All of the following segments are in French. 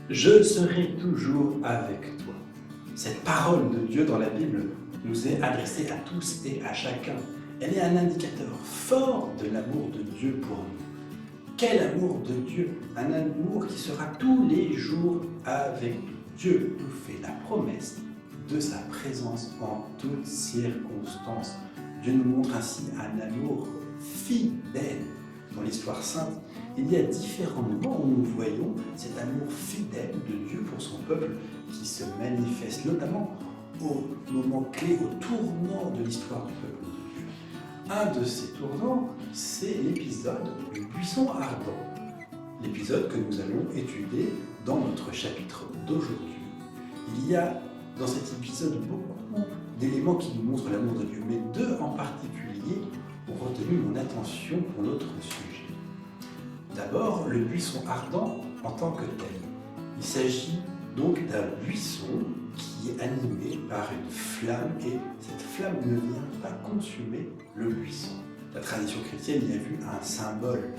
Je serai toujours avec toi. Cette parole de Dieu dans la Bible nous est adressée à tous et à chacun. Elle est un indicateur fort de l'amour de Dieu pour nous. Quel amour de Dieu! Un amour qui sera tous les jours avec nous. Dieu nous fait la promesse de sa présence en toutes circonstances. Dieu nous montre ainsi un amour fidèle. Dans l'histoire sainte, il y a différents moments où nous voyons cet amour fidèle de Dieu pour son peuple qui se manifeste, notamment au moment clé, au tournant de l'histoire du peuple de Dieu. Un de ces tournants, c'est l'épisode du buisson ardent, l'épisode que nous allons étudier dans notre chapitre d'aujourd'hui. Il y a dans cet épisode beaucoup d'éléments qui nous montrent l'amour de Dieu, mais deux en particulier ont retenu mon attention pour notre sujet. D'abord, le buisson ardent en tant que tel. Il s'agit donc d'un buisson qui est animé par une flamme et cette flamme ne vient pas consumer le buisson. La tradition chrétienne y a vu un symbole.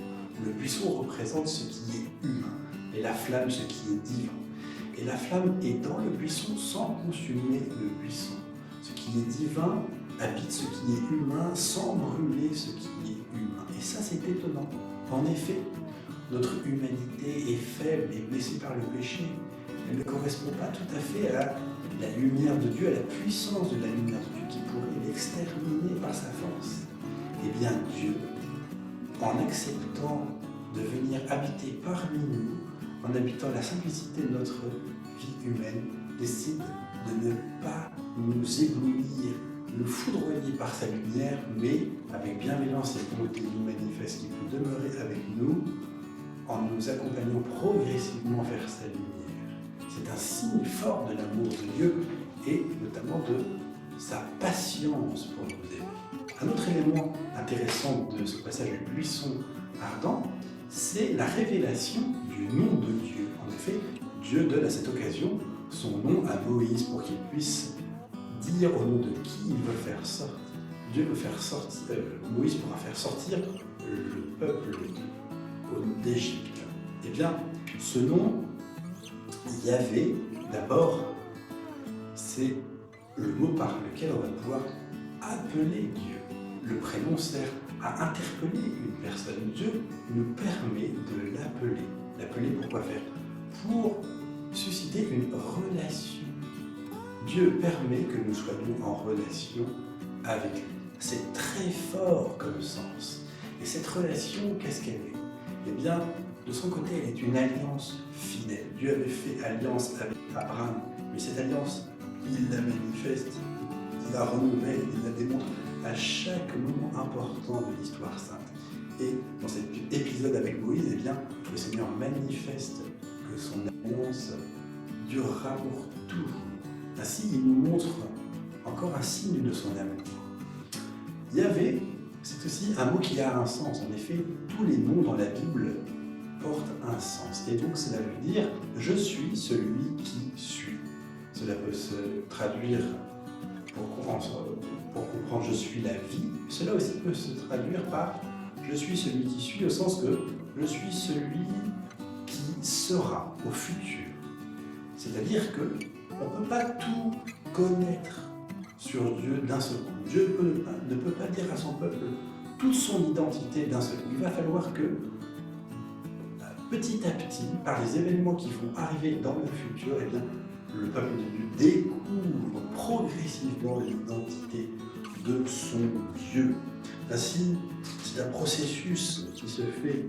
Le buisson représente ce qui est humain et la flamme ce qui est divin. Et la flamme est dans le buisson sans consumer le buisson. Ce qui est divin habite ce qui est humain sans brûler ce qui est humain. Et ça, c'est étonnant. En effet, notre humanité est faible et blessée par le péché. Elle ne correspond pas tout à fait à la lumière de Dieu, à la puissance de la lumière de Dieu qui pourrait l'exterminer par sa force. Eh bien, Dieu, en acceptant de venir habiter parmi nous, en habitant la simplicité de notre vie humaine, décide de ne pas nous éblouir, nous foudroyer par sa lumière, mais avec bienveillance et bonté nous manifeste qu'il peut demeurer avec nous en nous accompagnant progressivement vers sa lumière. C'est un signe fort de l'amour de Dieu et notamment de sa patience pour nous aimer. Un autre élément intéressant de ce passage du buisson ardent, c'est la révélation du nom de Dieu. En effet, Dieu donne à cette occasion son nom à Moïse pour qu'il puisse dire au nom de qui il veut faire sortir. Dieu veut faire sortir, Moïse pourra faire sortir le peuple d'Égypte. Eh bien, ce nom, Yahvé, d'abord, c'est le mot par lequel on va pouvoir appeler Dieu. Le prénom sert à interpeller une personne. Dieu nous permet de l'appeler. L'appeler pour quoi faire? Pour susciter une relation. Dieu permet que nous soyons en relation avec lui. C'est très fort comme sens. Et cette relation, qu'est-ce qu'elle est? Eh bien, de son côté, elle est une alliance fidèle. Dieu avait fait alliance avec Abraham, mais cette alliance, il la manifeste, il la renouvelle, il la démontre à chaque moment important de l'histoire sainte. Et dans cet épisode avec Moïse, eh bien, le Seigneur manifeste que son alliance durera pour toujours. Ainsi, il nous montre encore un signe de son amour. Yahvé, c'est aussi un mot qui a un sens. En effet, tous les noms dans la Bible portent un sens. Et donc, cela veut dire « je suis celui qui suis ». Cela peut se traduire pour comprendre « je suis la vie ». Cela aussi peut se traduire par « je suis celui qui suis » au sens que « je suis celui qui sera au futur ». C'est-à-dire qu'on ne peut pas tout connaître sur Dieu d'un seul coup. Dieu ne peut pas dire à son peuple toute son identité d'un seul coup. Il va falloir que, petit à petit, par les événements qui vont arriver dans le futur, eh bien, le peuple de Dieu découvre progressivement l'identité de son Dieu. Ainsi, c'est un processus qui se fait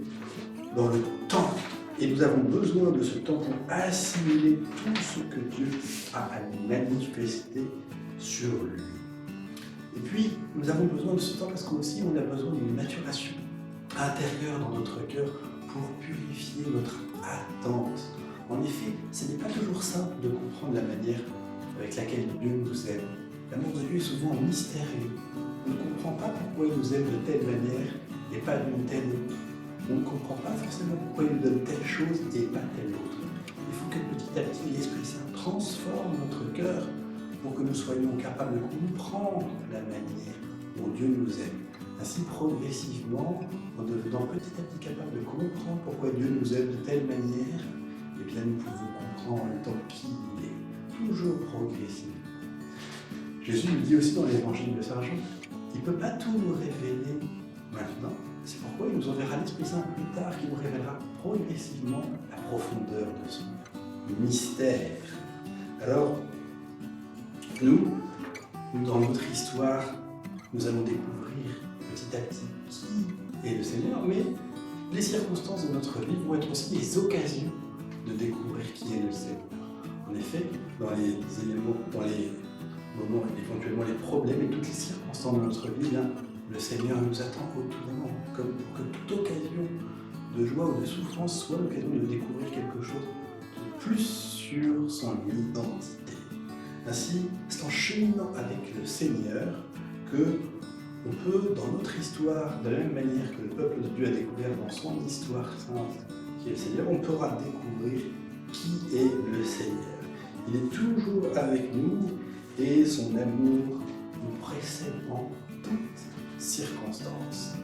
dans le temps. Et nous avons besoin de ce temps pour assimiler tout ce que Dieu a à nous manifester sur lui. Et puis, nous avons besoin de ce temps parce qu'aussi on a besoin d'une maturation intérieure dans notre cœur pour purifier notre attente. En effet, ce n'est pas toujours simple de comprendre la manière avec laquelle Dieu nous aime. L'amour de Dieu est souvent mystérieux. On ne comprend pas pourquoi il nous aime de telle manière et pas d'une telle autre. On ne comprend pas forcément pourquoi il nous donne telle chose et pas telle autre. Il faut que petit à petit l'Esprit Saint transforme notre cœur pour que nous soyons capables de comprendre la manière dont Dieu nous aime. Ainsi, progressivement, en devenant petit à petit capable de comprendre pourquoi Dieu nous aime de telle manière, eh bien nous pouvons comprendre en même temps qui il est, toujours progressivement. Jésus nous dit aussi dans l'évangile de Saint Jean, il ne peut pas tout nous révéler maintenant, c'est pourquoi il nous enverra l'Esprit Saint plus tard, qui nous révélera progressivement la profondeur de son mystère. Alors, nous, dans notre histoire, nous allons découvrir petit à petit qui est le Seigneur, mais les circonstances de notre vie vont être aussi les occasions de découvrir qui est le Seigneur. En effet, dans les éléments, dans les moments, éventuellement les problèmes et toutes les circonstances de notre vie, bien, le Seigneur nous attend au tournant, comme pour que toute occasion de joie ou de souffrance soit l'occasion de découvrir quelque chose de plus sur son identité. Ainsi, c'est en cheminant avec le Seigneur que on peut, dans notre histoire, de la même manière que le peuple de Dieu a découvert dans son histoire sainte qui est le Seigneur, on pourra découvrir qui est le Seigneur. Il est toujours avec nous et son amour nous précède en toutes circonstances.